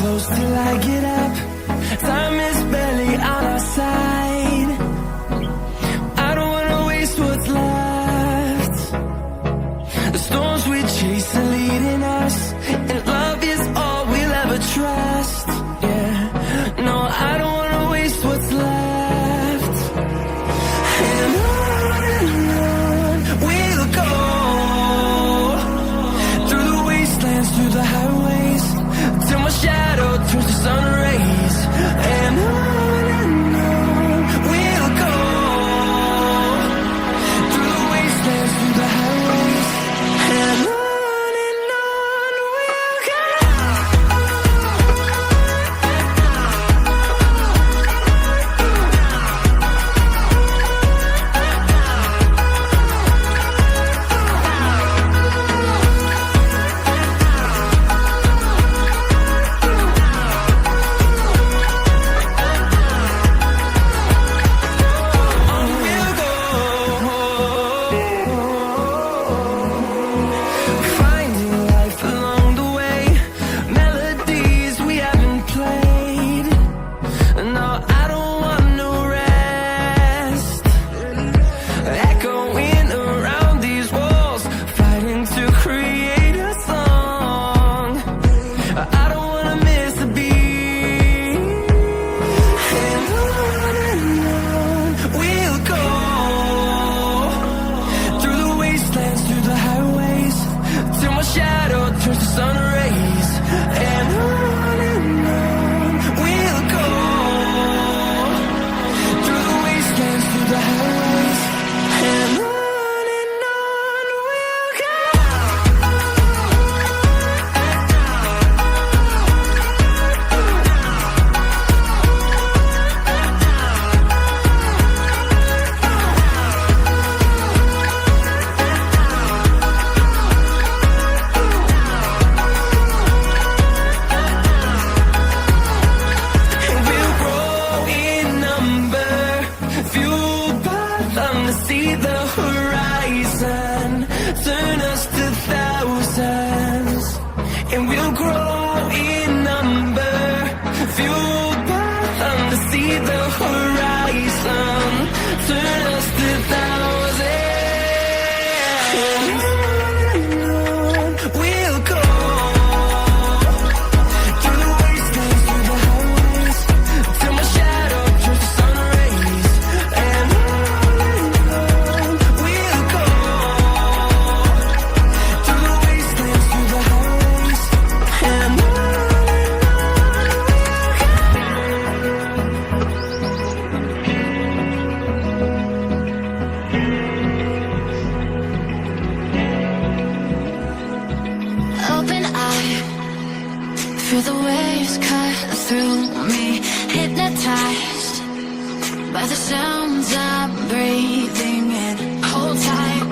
close till I get up. Time is barely on our side. I don't wanna waste what's left. The storms we chase are leading us, and love is all we'll ever trust. Yeah, no, I don't wanna waste what's left. And on we'll go, through the wastelands, through the highways, till my shadow turns to sun rays. And on we'll go, through the wastelands, through the highways, and on we'll go. Finding life along the way, melodies we haven't played. No, I don't want no rest. Echoing around these walls, fighting to create a song. I don't wanna miss a beat. And on we'll go, through the wastelands, through the highways, till my shadow turns to sun rays. And on we'll go, through the wastelands, through the highways, and on we'll go. And we'll grow in number, fueled by them to see the horizon, turn us to thousands. And we'll grow in number, fueled by them to see the horizon, turn us to thousands. And on we'll go, through the wastelands, through the highways, till my shadow turns to sun rays. And on we'll go, through the wastelands, through the highways, and on we'll go. Open eye, feel the waves cut through me, hypnotized by the sounds I'm breathing in. Hold tight,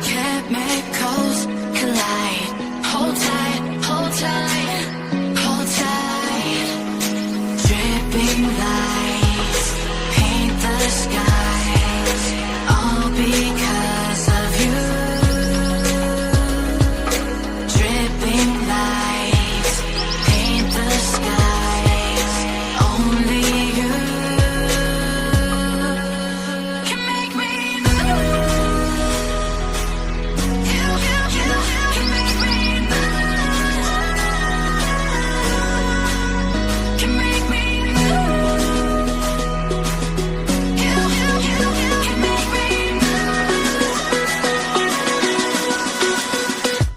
chemicals collide. Hold tight, hold tight, hold tight. Dripping lights paint the skies, all because of you. Dripping lights paint the skies, only you can make me move. You can make me move. Can make me move. You can make me move.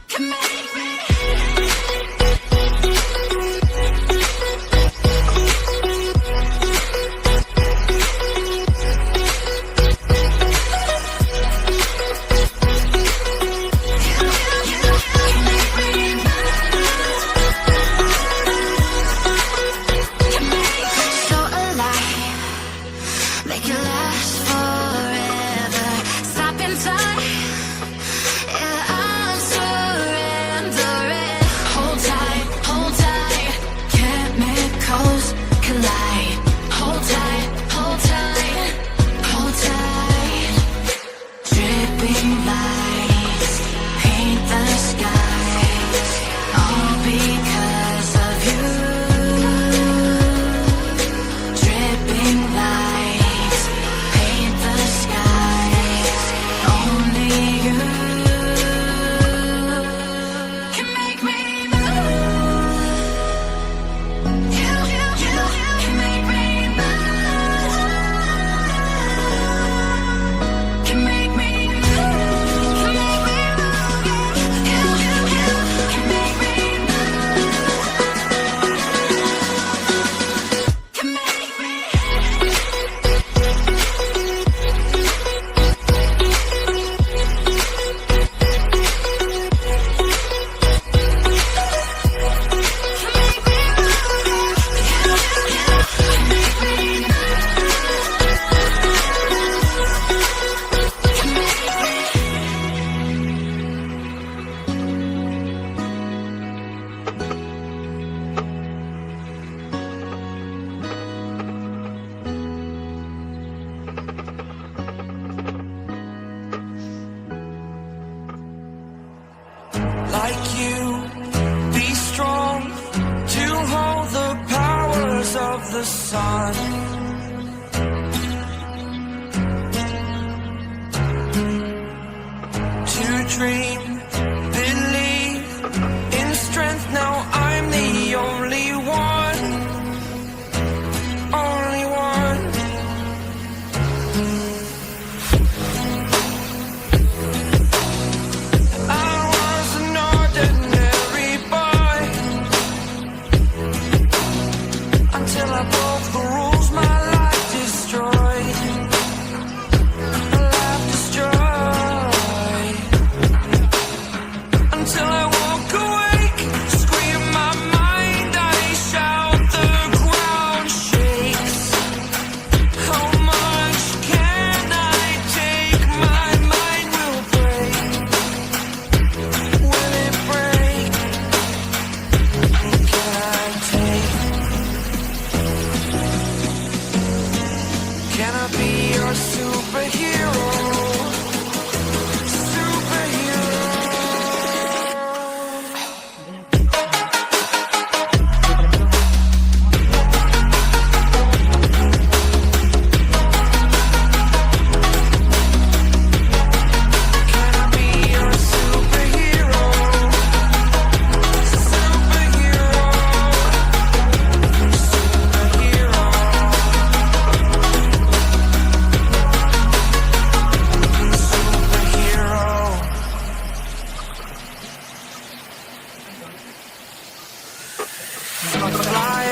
Can make me. the sun. To dream, believe in strength. Now I'm the only one, only one. I was an ordinary boy until I broke the rules. My life destroyed. My life destroyed. Until I woke awake, scream my mind, I shout, the ground shakes. How much can I take? My mind will break. Will it break? Can I take? Can I be your superhero? Superhero. Can I be your superhero? Superhero. Superhero. Superhero. Fly